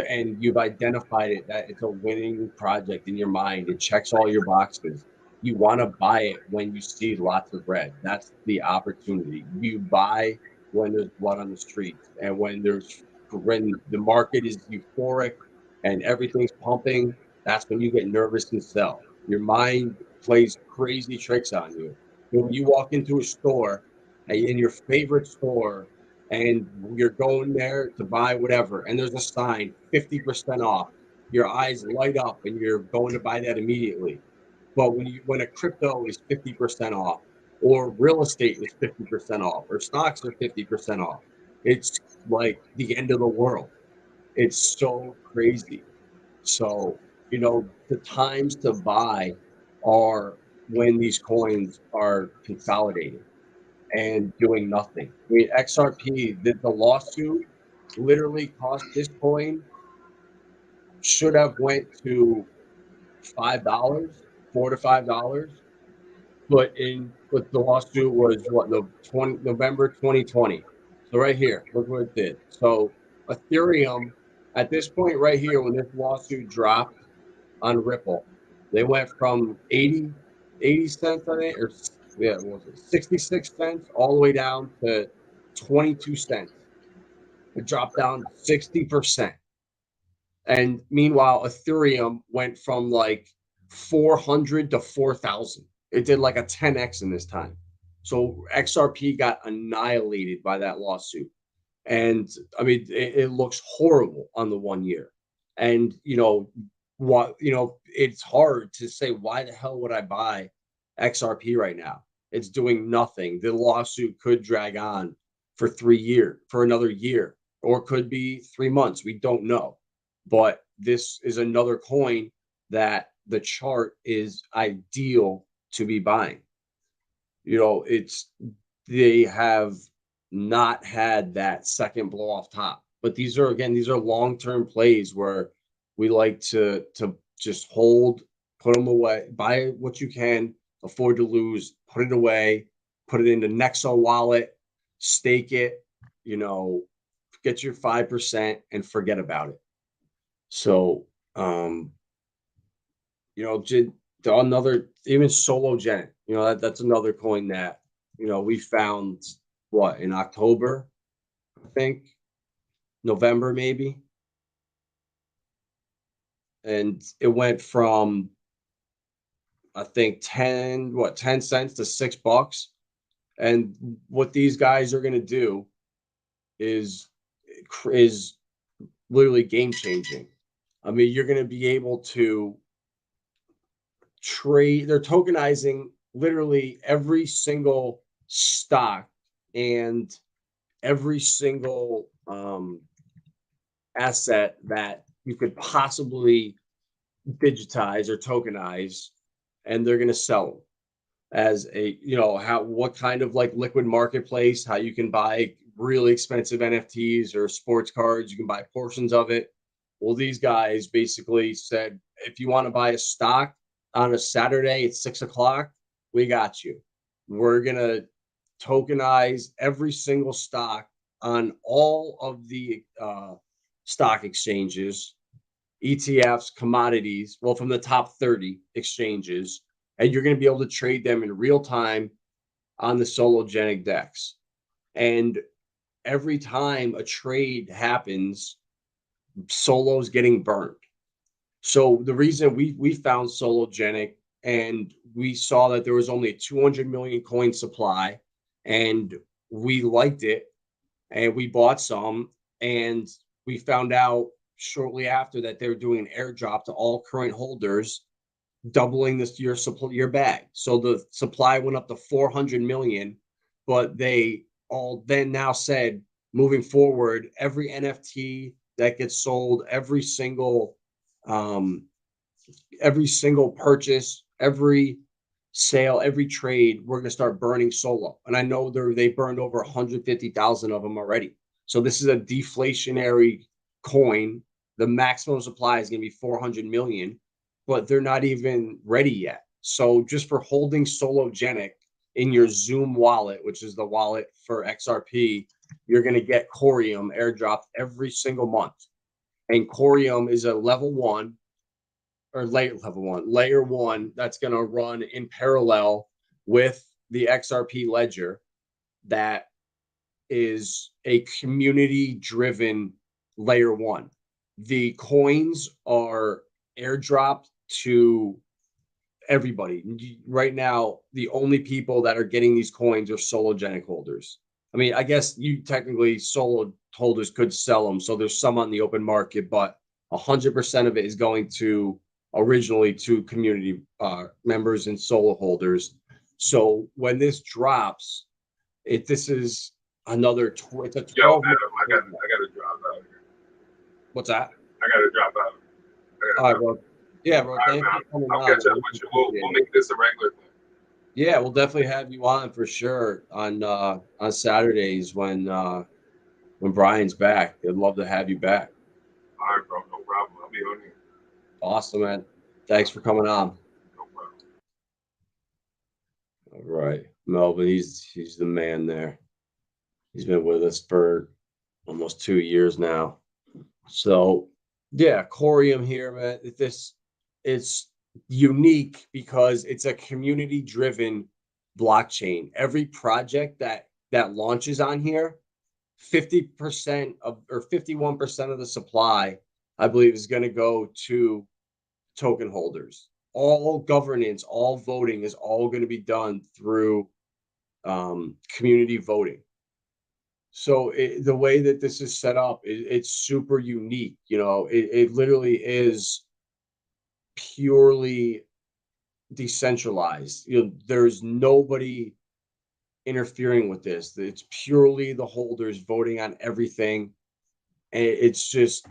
and you've identified it that it's a winning project in your mind, it checks all your boxes. You want to buy it when you see lots of red. That's the opportunity. You buy when there's blood on the streets, and when the market is euphoric and everything's pumping. That's when you get nervous and sell. Your mind plays crazy tricks on you. When you walk into a store, in your favorite store, and you're going there to buy whatever, and there's a sign 50% off, your eyes light up and you're going to buy that immediately. But when a crypto is 50% off, or real estate is 50% off, or stocks are 50% off, it's like the end of the world. It's so crazy. So, the times to buy are when these coins are consolidating and doing nothing. I mean, XRP, the lawsuit literally cost this coin should have went to $5, $4 to $5, but the lawsuit was November 2020. So right here, look what it did. So Ethereum at this point right here, when this lawsuit dropped on Ripple, they went from 80 cents on it, or what was it, 66 cents, all the way down to 22 cents. It dropped down 60%. And meanwhile, Ethereum went from like 400 to 4,000. It did like a 10x in this time. So XRP got annihilated by that lawsuit. And I mean, it looks horrible on the 1 year. And it's hard to say, why the hell would I buy XRP right now? It's doing nothing. The lawsuit could drag on for another year, or could be 3 months. We don't know. But this is another coin that the chart is ideal to be buying. They have not had that second blow off top. But these are long-term plays where we like to just hold, put them away, buy what you can afford to lose, put it away, put it in the Nexo wallet, stake it, get your 5% and forget about it. So, another, even Sologenic, that's another coin that, we found in October, I think, November maybe. and it went from, I think, 10 cents to $6. And what these guys are going to do is literally game changing. I mean, you're going to be able to trade. They're tokenizing literally every single stock and every single asset that you could possibly digitize or tokenize, and they're going to sell them as a, what kind of like liquid marketplace, how you can buy really expensive NFTs or sports cards, you can buy portions of it. Well, these guys basically said, if you want to buy a stock on a Saturday at 6 o'clock, we got you. We're going to tokenize every single stock on all of the stock exchanges, ETFs, commodities, well, from the top 30 exchanges, and you're going to be able to trade them in real time on the Sologenic DEX. And every time a trade happens, Solo's getting burned. So the reason we found Sologenic, and we saw that there was only a 200 million coin supply, and we liked it, and we bought some, and we found out shortly after that they were doing an airdrop to all current holders, doubling your bag. So the supply went up to 400 million, but they all then now said, moving forward, every NFT that gets sold, every single purchase, every sale, every trade, we're going to start burning Solo. And I know they burned over 150,000 of them already. So this is a deflationary coin. The maximum supply is going to be 400 million, but they're not even ready yet. So just for holding Sologenic in your Zoom wallet, which is the wallet for XRP, you're going to get Corium airdropped every single month. And Corium is a layer one that's going to run in parallel with the XRP ledger. That is a community-driven layer one. The coins are airdropped to everybody. Right now, the only people that are getting these coins are Sologenic holders. I mean, I guess you technically Solo holders could sell them, so there's some on the open market, but 100% of it is going to originally to community members and Solo holders. So when this drops, this is another. It's a 12. Yo, Adam, I gotta drop out here. What's that? I gotta drop out. All right, bro. Yeah, bro. Thank you for coming on. I'll catch up with you. We'll make this a regular thing. Yeah, we'll definitely have you on for sure on Saturdays when Brian's back. I'd love to have you back. All right, bro. No problem. I'll be on here. Awesome, man. Thanks for coming on. No problem. All right, Melvin. He's the man there. He's been with us for almost 2 years now. So yeah, Corium here, man. It's unique because it's a community-driven blockchain. Every project that launches on here, 50% of or 51% of the supply, I believe, is going to go to token holders. All governance, all voting is all going to be done through community voting. So the way that this is set up, it's super unique. It literally is purely decentralized. There's nobody interfering with this. It's purely the holders voting on everything. And it's just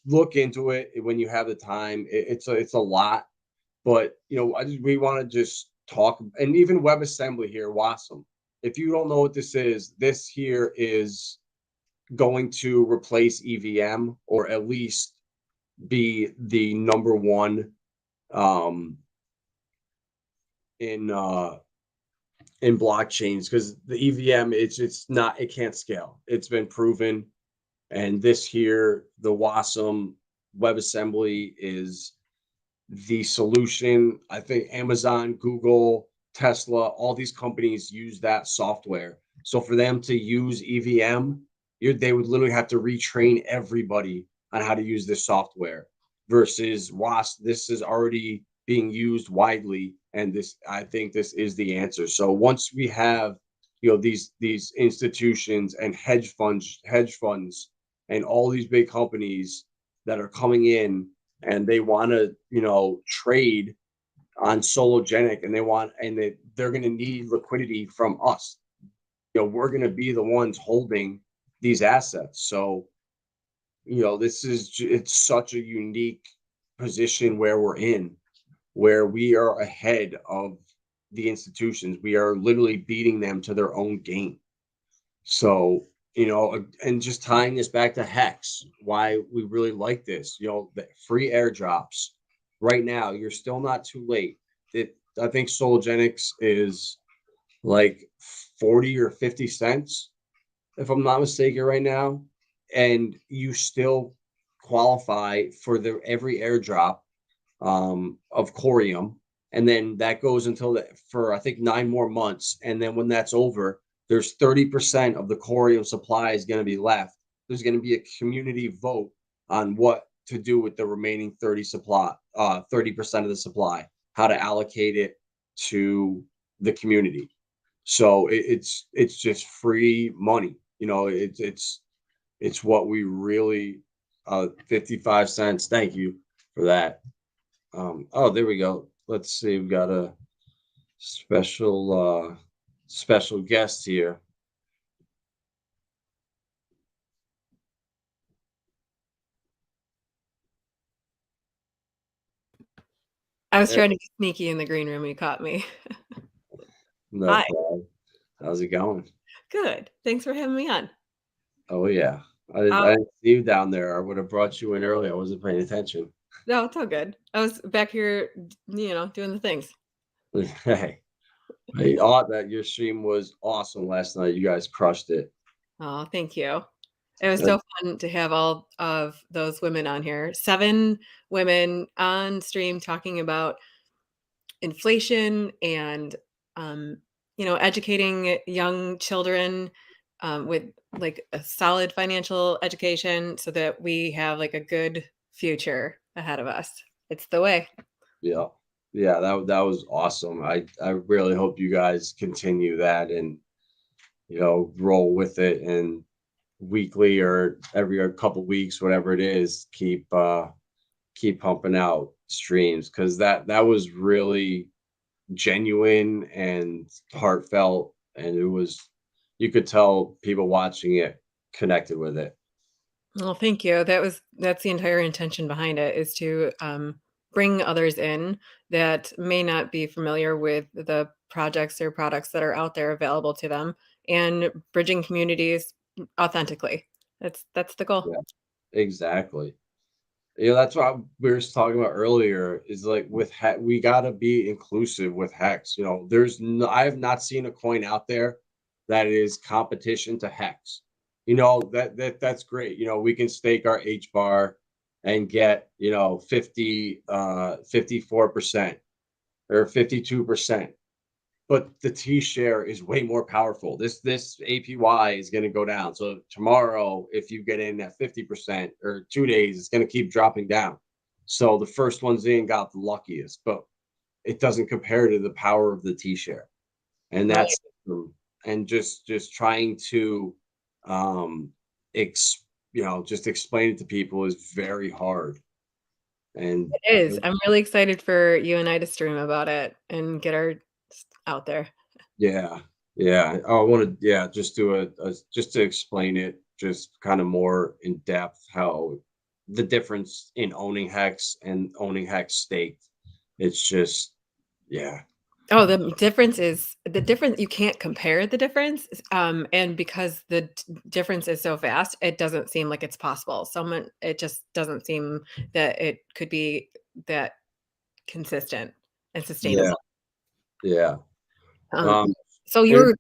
look into it when you have the time. It's a lot, but we want to just talk. And even WebAssembly here, WASM. If you don't know what this here is going to replace EVM, or at least be the number one in blockchains, because the EVM it can't scale. It's been proven. And this here, the WASM WebAssembly, is the solution. I think Amazon, Google, Tesla, all these companies use that software. So for them to use EVM, they would literally have to retrain everybody on how to use this software. versus WASP. This is already being used widely, and I think this is the answer. So once we have, these institutions and hedge funds, and all these big companies that are coming in, and they want to, trade on Sologenic, and they're going to need liquidity from us. We're going to be the ones holding these assets. So, it's such a unique position where we're in, where we are ahead of the institutions. We are literally beating them to their own game. So, and just tying this back to Hex, why we really like this, the free airdrops. Right now, you're still not too late. I think Sologenics is like 40 or 50 cents, if I'm not mistaken, right now. And you still qualify for every airdrop of Corium. And then that goes for I think 9 more months. And then when that's over, there's 30% of the Corium supply is going to be left. There's going to be a community vote on what to do with the remaining 30% of the supply, how to allocate it to the community. So it's just free money. It's what we really 55 cents. Thank you for that. Oh, there we go. Let's see. We've got a special guest here. I was trying to be sneaky in the green room. You caught me. No Hi. problem. How's it going? Good. Thanks for having me on. Oh yeah. I didn't see you down there. I would have brought you in early. I wasn't paying attention. No, it's all good. I was back here, doing the things. Hey, I thought that your stream was awesome last night. You guys crushed it. Oh, thank you. It was so fun to have all of those women on here. 7 women on stream talking about inflation and, educating young children with like a solid financial education so that we have like a good future ahead of us. It's the way. Yeah. Yeah, that was awesome. I really hope you guys continue that and roll with it, and weekly or every couple weeks, whatever it is, keep pumping out streams, because that was really genuine and heartfelt, and you could tell people watching it connected with it. Well, thank you. That's the entire intention behind it, is to bring others in that may not be familiar with the projects or products that are out there available to them, and bridging communities authentically. That's the goal. Yeah, exactly. That's what we were talking about earlier, is like with we got to be inclusive with Hex. I have not seen a coin out there that is competition to Hex. That's great. We can stake our HBAR and get 54% or 52%, but the T share is way more powerful. This APY is going to go down. So tomorrow, if you get in at 50%, or 2 days, it's going to keep dropping down. So the first ones in got the luckiest, but it doesn't compare to the power of the T share. And that's and just trying to just explain it to people is very hard. And it is. I'm really excited for you and I to stream about it and get our out there. Yeah. I want to, just do just to explain it, just kind of more in depth, how the difference in owning Hex and owning Hex staked. It's just, yeah. Oh, the difference. You can't compare the difference. And because the difference is so vast, it doesn't seem like it's possible. It just doesn't seem that it could be that consistent and sustainable. Yeah. So go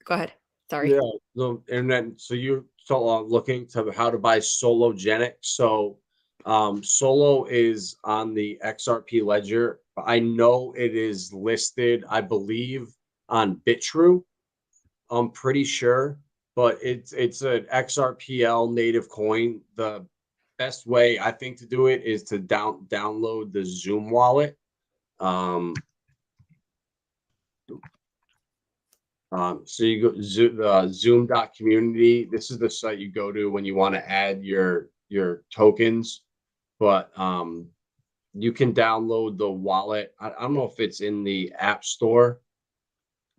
ahead. Sorry. Yeah. So you're looking to how to buy Sologenic. So Solo is on the XRP ledger. I know it is listed, I believe, on BitTrue. I'm pretty sure, but it's an XRPL native coin. The best way I think to do it is to download the Zoom wallet. So you go zoom.community. This is the site you go to when you want to add your tokens, but you can download the wallet. I don't know if it's in the App Store,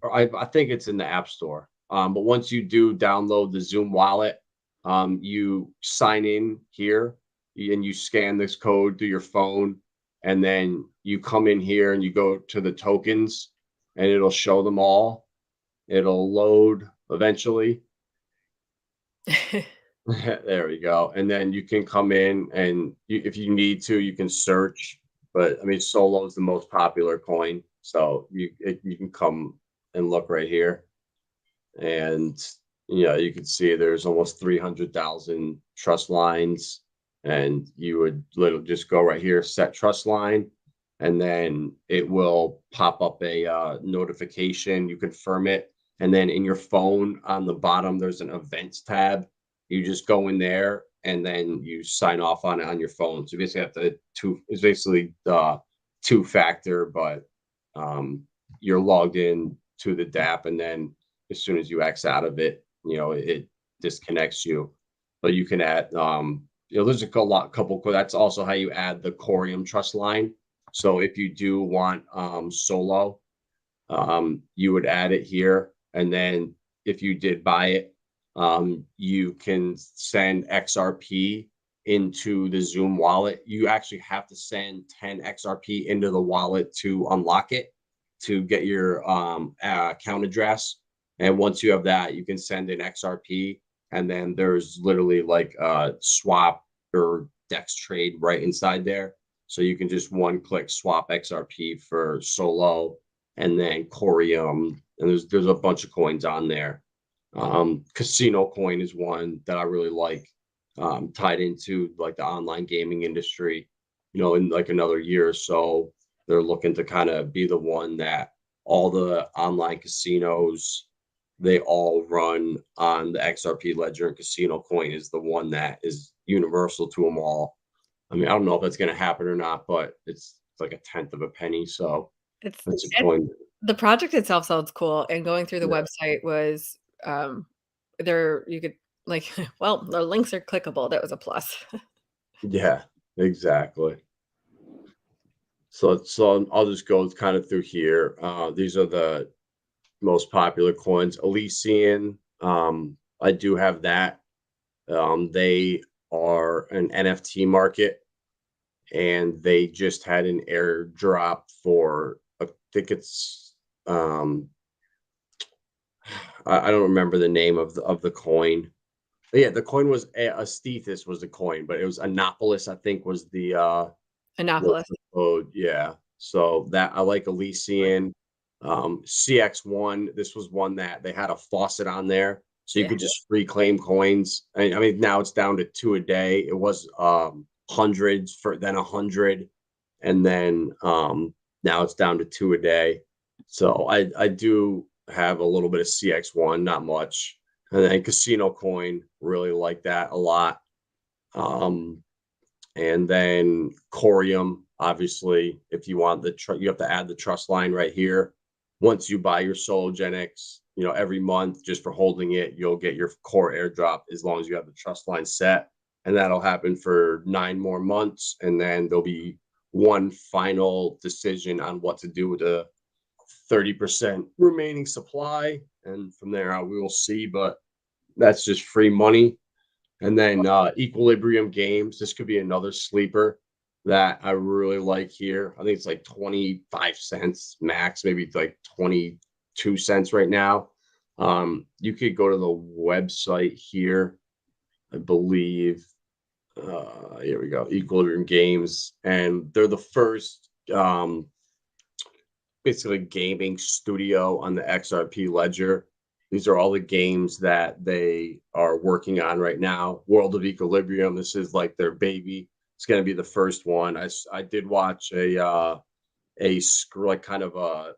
or I think it's in the App Store. But once you do download the Zoom wallet, you sign in here and you scan this code through your phone, and then you come in here and you go to the tokens, and it'll show them all. It'll load eventually. There we go. And then you can come in and if you need to, you can search. But I mean, Solo is the most popular coin, so you can come and look right here, and you can see there's almost 300,000 trust lines, and you would literally just go right here, set trust line, and then it will pop up a notification. You confirm it, and then in your phone on the bottom, there's an events tab. You just go in there and then you sign off on it on your phone. So you basically have it's basically two-factor, but you're logged in to the DApp, and then as soon as you X out of it, it disconnects you. But you can add, there's a couple. That's also how you add the Corium trust line. So if you do want Solo, you would add it here, and then if you did buy it, you can send XRP into the Zoom wallet. You actually have to send 10 XRP into the wallet to unlock it, to get your account address. And once you have that, you can send in XRP, and then there's literally like a swap or DEX trade right inside there. So you can just one-click swap XRP for Solo and then Corium, and there's a bunch of coins on there. Casino coin is one that I really like, tied into like the online gaming industry. In like another year or so, they're looking to kind of be the one that all the online casinos, they all run on the XRP ledger, and Casino coin is the one that is universal to them all. I mean, I don't know if that's going to happen or not, but it's like a tenth of a penny. So that's a coin. The project itself sounds cool, and going through the website was there. You could well, the links are clickable. That was a plus. Yeah, exactly. So I'll just go kind of through here. These are the most popular coins. Elysian, I do have that. They are an NFT market, and they just had an airdrop for, I think it's I don't remember the name of the coin. But yeah, the coin was Aesthethus was the coin, but it was Anopolis, I think, was the Annapolis. code. Yeah. So that I like Elysian. CX1, this was one that they had a faucet on there, so you could just reclaim coins. I mean, now it's down to 2 a day. It was hundreds, for then 100, and then now it's down to 2 a day. So I do have a little bit of CX1, not much, and then Casino coin, really like that a lot. And then Corium, obviously, if you want you have to add the trust line right here. Once you buy your Sologenics, every month, just for holding it, you'll get your core airdrop as long as you have the trust line set. And that'll happen for 9 more months. And then there'll be one final decision on what to do with the 30% remaining supply. And from there, we will see. But that's just free money. And then Equilibrium Games. This could be another sleeper that I really like here. I think it's like 25 cents max, maybe like 22 cents right now. You could go to the website here, I believe. Here we go, Equilibrium Games, and they're the first basically gaming studio on the XRP ledger. These are all the games that they are working on right now. World of Equilibrium, this is like their baby. It's going to be the first one. I did watch a like kind of a,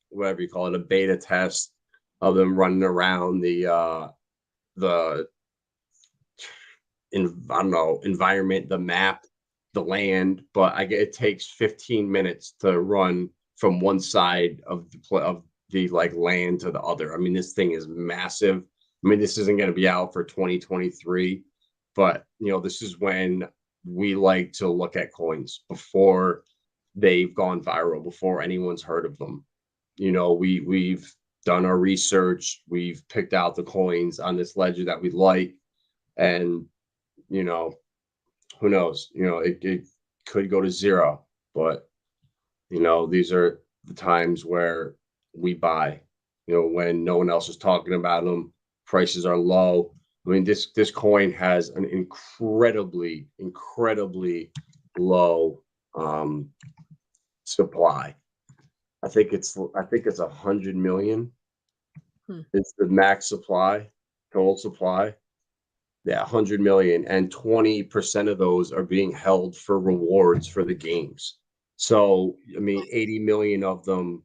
whatever you call it, a beta test of them running around the I don't know, environment, the map, the land, but it takes 15 minutes to run from one side of the like land to the other. I mean, this thing is massive. I mean, this isn't going to be out for 2023, but this is when we like to look at coins before they've gone viral, before anyone's heard of them. We've done our research, we've picked out the coins on this ledger that we like, and who knows? It could go to zero, but these are the times where we buy. When no one else is talking about them, prices are low. I mean, this coin has an incredibly low supply. I think it's 100 million. It's the max supply, total supply. Yeah, 100 million, and 20% of those are being held for rewards for the games. So, I mean, 80 million of them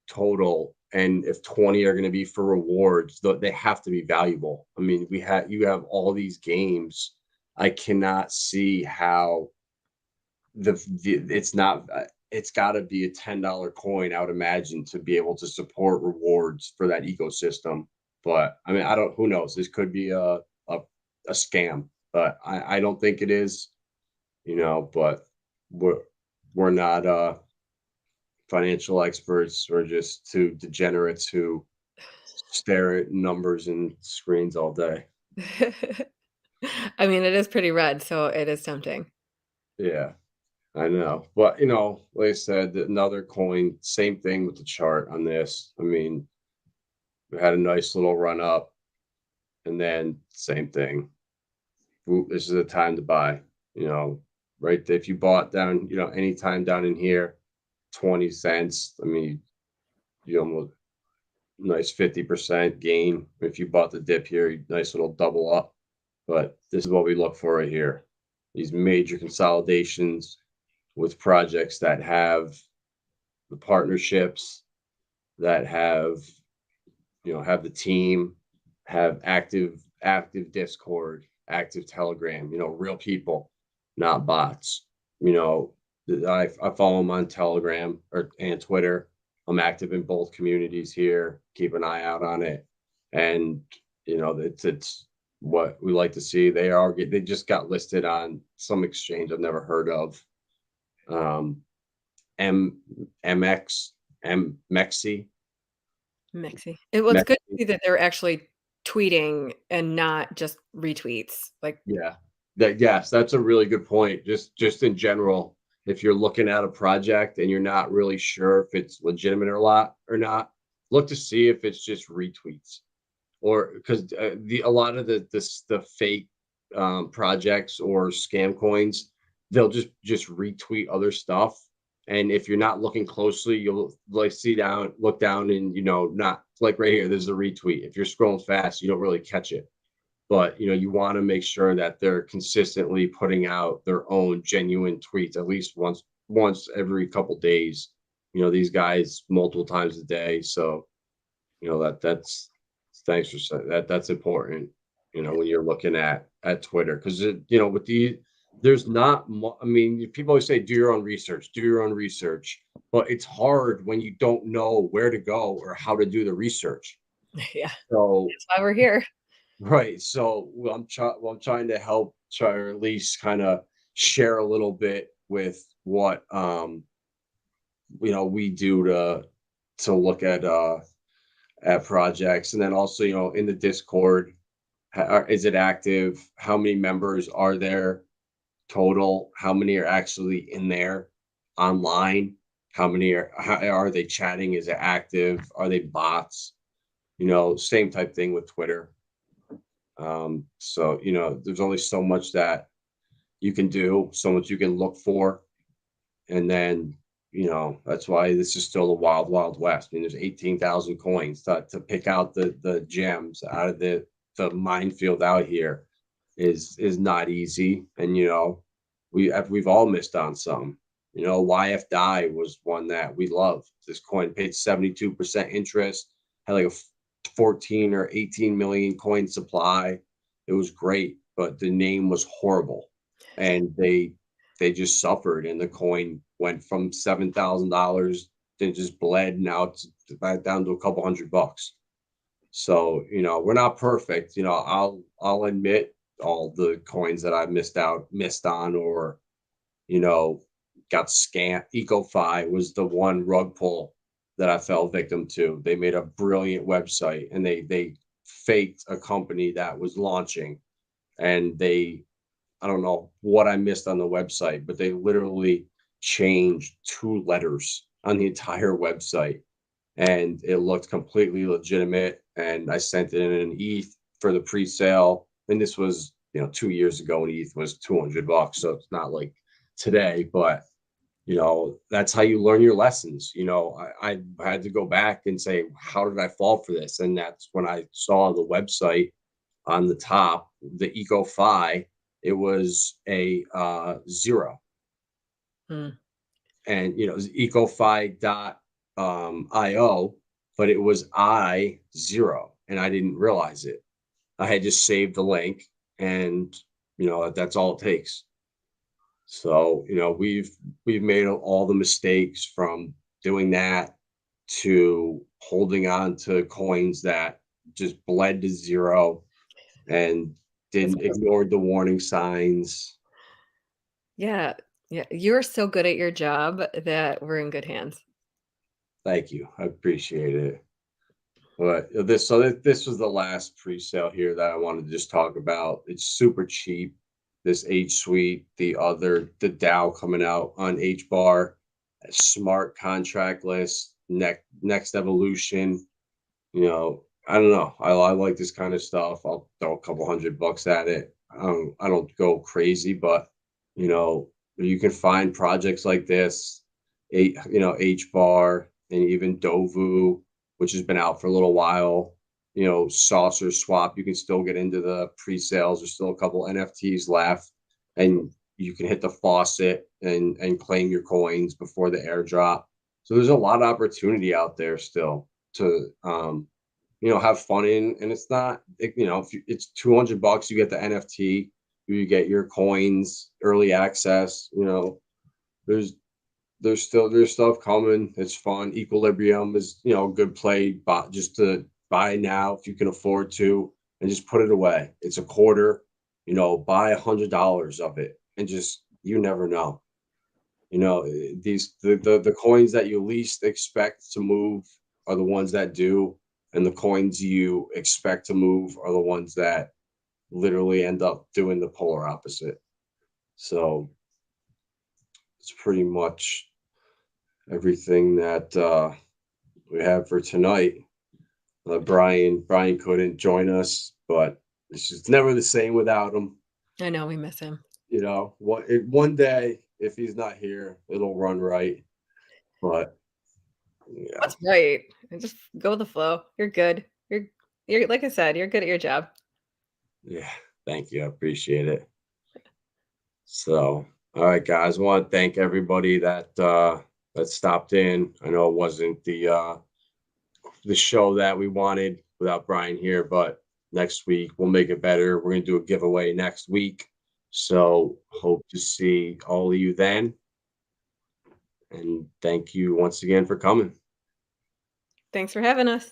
total, and if 20 are going to be for rewards, they have to be valuable. I mean, you have all these games. I cannot see how it's not. It's got to be a $10 coin, I would imagine, to be able to support rewards for that ecosystem. But I mean, who knows? This could be a scam, but I don't think it is, but we're not financial experts. We're just two degenerates who stare at numbers and screens all day. I mean, it is pretty red, so it is tempting. Yeah, I know. But, like I said, another coin, same thing with the chart on this. I mean, we had a nice little run up, and then same thing. This is a time to buy, right? If you bought down, anytime down in here, 20 cents. I mean, you almost nice 50% gain. If you bought the dip here, nice little double up. But this is what we look for right here. These major consolidations with projects that have the partnerships, that have the team, have active Discord, active Telegram, real people, not bots. I follow them on Telegram and Twitter. I'm active in both communities here. Keep an eye out on it, and it's what we like to see. They just got listed on some exchange I've never heard of. Mexi. It was good to see that they're actually tweeting and not just retweets. Yes, that's a really good point. Just in general, if you're looking at a project and you're not really sure if it's legitimate or not, look to see if it's just retweets, or because a lot of the fake projects or scam coins, they'll just retweet other stuff. And if you're not looking closely, you'll look down and, not like right here, there's a retweet. If you're scrolling fast, you don't really catch it. But, you want to make sure that they're consistently putting out their own genuine tweets, at least once every couple days. These guys multiple times a day. So, that's thanks for saying that. That's important, when you're looking at Twitter, because, there's not, I mean, people always say, do your own research, but it's hard when you don't know where to go or how to do the research. Yeah. So that's why we're here. Right. So I'm trying to help, or at least kind of share a little bit with what, we do to look at projects. And then also, in the Discord, is it active? How many members are there total? How many are actually in there online? How many are they chatting? Is it active? Are they bots? Same type thing with Twitter. So, there's only so much that you can do, so much you can look for. And then, that's why this is still the wild, wild west. I mean, there's 18,000 coins to pick out the gems out of the minefield out here is not easy. And, we've all missed on some. YF Die was one that we love. This coin paid 72% interest, had like a 14 or 18 million coin supply. It was great. but the name was horrible, and they just suffered, and the coin went from $7,000 to just bled. Now it's back down to a couple $100. So, we're not perfect. I'll admit all the coins that I missed on, or, got scammed. EcoFi was the one rug pull that I fell victim to. They made a brilliant website, and they faked a company that was launching, and I don't know what I missed on the website, but they literally changed 2 letters on the entire website, and it looked completely legitimate. And I sent it in an ETH for the pre-sale, and this was 2 years ago, and ETH was $200, so it's not like today. But that's how you learn your lessons. I had to go back and say, how did I fall for this? And that's when I saw the website on the top, the EcoFi. It was a 0. Mm. And it was ecofi.io, but it was I0, and I didn't realize it. I had just saved the link, and that's all it takes. So we've made all the mistakes, from doing that to holding on to coins that just bled to 0 and didn't ignore the warning signs. Yeah. Yeah. You're so good at your job that we're in good hands. Thank you. I appreciate it. But this was the last pre-sale here that I wanted to just talk about. It's super cheap. This H suite, the DAO coming out on HBAR, smart contract list, next evolution. I don't know. I like this kind of stuff. I'll throw a couple $100 at it. I don't go crazy, but you can find projects like this, HBAR, and even Dovu, which has been out for a little while. Saucer Swap, you can still get into the pre-sales. There's still a couple NFTs left, and you can hit the faucet and claim your coins before the airdrop. So there's a lot of opportunity out there still to have fun in. And it's not, if it's $200, you get the NFT, you get your coins, early access. There's stuff coming. It's fun. Equilibrium is a good play, but just to buy now if you can afford to, and just put it away. It's a quarter. Buy $100 of it, and just, you never know. The coins that you least expect to move are the ones that do, and the coins you expect to move are the ones that literally end up doing the polar opposite. So it's pretty much everything that we have for tonight. Brian couldn't join us, but it's just never the same without him. I know, we miss him. One day, if he's not here, it'll run right. But yeah, That's right. Just go with the flow. You're good. You're like I said, you're good at your job. yeah. Thank you. I appreciate it. So, all right, guys. I want to thank everybody that stopped in. I know it wasn't the show that we wanted without Brian here, but next week we'll make it better. We're gonna do a giveaway next week. So hope to see all of you then. And thank you once again for coming. Thanks for having us.